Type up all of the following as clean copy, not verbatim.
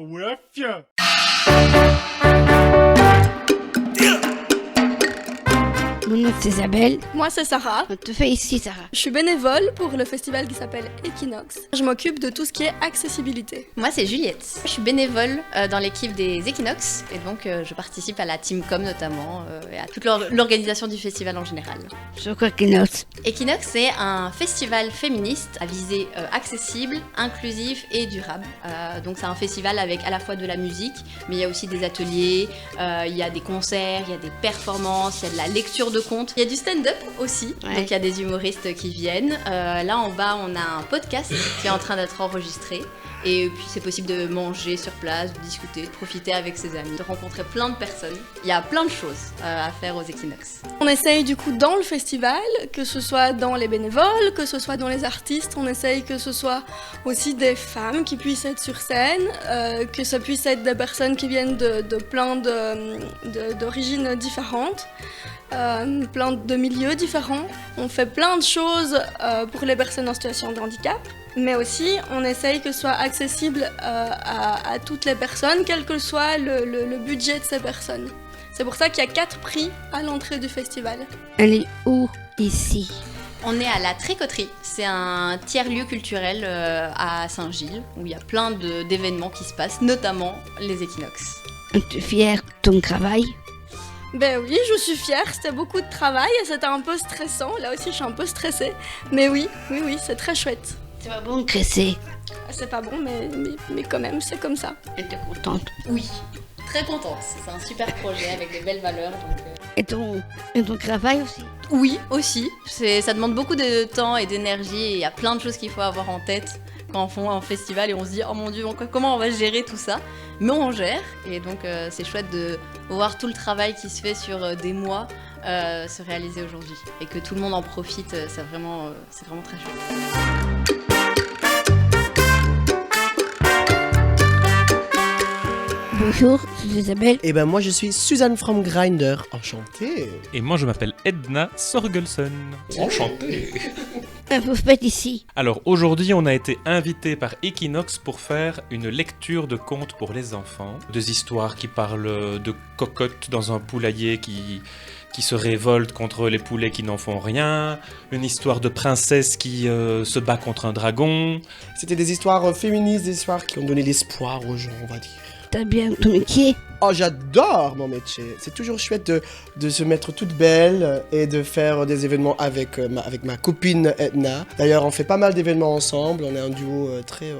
ouais, fier. Mon nom c'est Isabelle. Moi, c'est Sarah. On te fait ici, Sarah. Je suis bénévole pour le festival qui s'appelle Equinox. Je m'occupe de tout ce qui est accessibilité. Moi, c'est Juliette. Je suis bénévole dans l'équipe des Equinox et donc je participe à la Team Com notamment et à toute l'organisation du festival en général. Je crois que non. Equinox, c'est un festival féministe à visée accessible, inclusif et durable. Donc c'est un festival avec à la fois de la musique, mais il y a aussi des ateliers, il y a des concerts, il y a des performances, il y a de la lecture de contes. Il y a du stand-up aussi, Ouais. donc il y a des humoristes qui viennent. Là en bas, on a un podcast qui est en train d'être enregistré. Et puis c'est possible de manger sur place, de discuter, de profiter avec ses amis, de rencontrer plein de personnes. Il y a plein de choses à faire aux Equinox. On essaye du coup dans le festival, que ce soit dans les bénévoles, que ce soit dans les artistes, on essaye que ce soit aussi des femmes qui puissent être sur scène, que ça puisse être des personnes qui viennent de plein d'origines différentes. Plein de milieux différents. On fait plein de choses pour les personnes en situation de handicap, mais aussi on essaye que ce soit accessible à toutes les personnes, quel que soit le budget de ces personnes. C'est pour ça qu'il y a 4 prix à l'entrée du festival. Elle est où ici? On est à la Tricoterie, c'est un tiers-lieu culturel à Saint-Gilles où il y a plein d'événements qui se passent, notamment les Equinox. On te fier de ton travail? Ben oui, je suis fière, c'était beaucoup de travail et c'était un peu stressant. Là aussi, je suis un peu stressée. Mais oui, c'est très chouette. C'est pas bon de cresser. C'est pas bon, mais quand même, c'est comme ça. Et t'es contente. Oui, très contente, c'est un super projet avec des belles valeurs. Et ton travail aussi? Oui, aussi, ça demande beaucoup de temps et d'énergie et il y a plein de choses qu'il faut avoir en tête quand on fait un festival et on se dit oh mon dieu, comment on va gérer tout ça? Mais on gère et donc c'est chouette de voir tout le travail qui se fait sur des mois se réaliser aujourd'hui et que tout le monde en profite, c'est vraiment très chouette. Bonjour, je suis Isabelle. Et ben moi je suis Suzanne from Grinder, enchantée. Et moi je m'appelle Edna Sorgelson. Enchanté. Vous faites ici? Alors aujourd'hui on a été invité par Equinox pour faire une lecture de contes pour les enfants. Des histoires qui parlent de cocottes dans un poulailler qui se révolte contre les poulets qui n'en font rien, une histoire de princesse qui se bat contre un dragon. C'était des histoires féministes, des histoires qui ont donné l'espoir aux gens, on va dire. T'as bien ton métier? Oh, j'adore mon métier. C'est toujours chouette de se mettre toute belle et de faire des événements avec ma copine Edna. D'ailleurs, on fait pas mal d'événements ensemble. On est un duo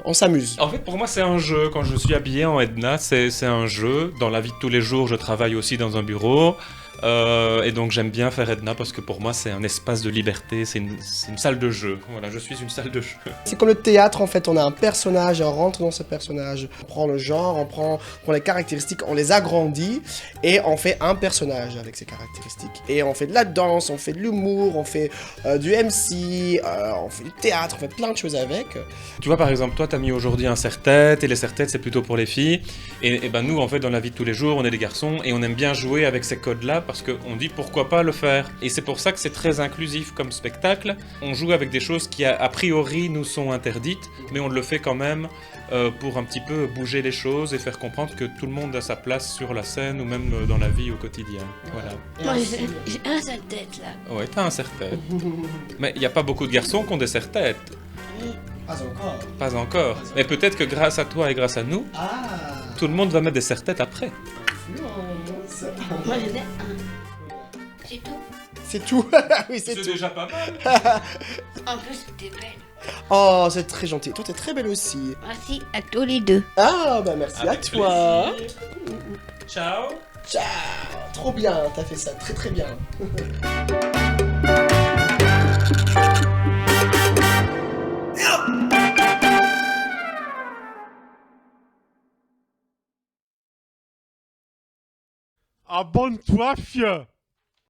on s'amuse. En fait pour moi c'est un jeu, quand je suis habillé en Edna c'est un jeu. Dans la vie de tous les jours je travaille aussi dans un bureau. Et donc j'aime bien faire Edna parce que pour moi c'est un espace de liberté, c'est une salle de jeu. Voilà, je suis une salle de jeu. C'est comme le théâtre en fait, on a un personnage et on rentre dans ce personnage. On prend le genre, on prend les caractéristiques, on les agrandit et on fait un personnage avec ces caractéristiques. Et on fait de la danse, on fait de l'humour, on fait du MC, on fait du théâtre, on fait plein de choses avec. Tu vois par exemple toi t'as mis aujourd'hui un serre-tête et les serre-têtes c'est plutôt pour les filles. Et ben nous en fait dans la vie de tous les jours on est des garçons et on aime bien jouer avec ces codes-là parce qu'on dit pourquoi pas le faire. Et c'est pour ça que c'est très inclusif comme spectacle. On joue avec des choses qui a priori nous sont interdites, mais on le fait quand même pour un petit peu bouger les choses et faire comprendre que tout le monde a sa place sur la scène ou même dans la vie au quotidien. Voilà. Moi j'ai un seul tête là. Ouais, t'as un serre-tête. Mais il n'y a pas beaucoup de garçons qui ont des serre-têtes. Pas encore. Pas encore. Mais peut-être que grâce à toi et grâce à nous, tout le monde va mettre des serre-têtes après. Moi j'en ai un. C'est tout. C'est tout. Oui, c'est tout. déjà pas mal. En plus t'es belle. Oh, c'est très gentil. Toi, t'es très belle aussi. Merci à tous les deux. Ah, bah merci à toi. Plaisir. Ciao. Ciao. Trop bien, t'as fait ça très très bien. Abonne-toi, fieu.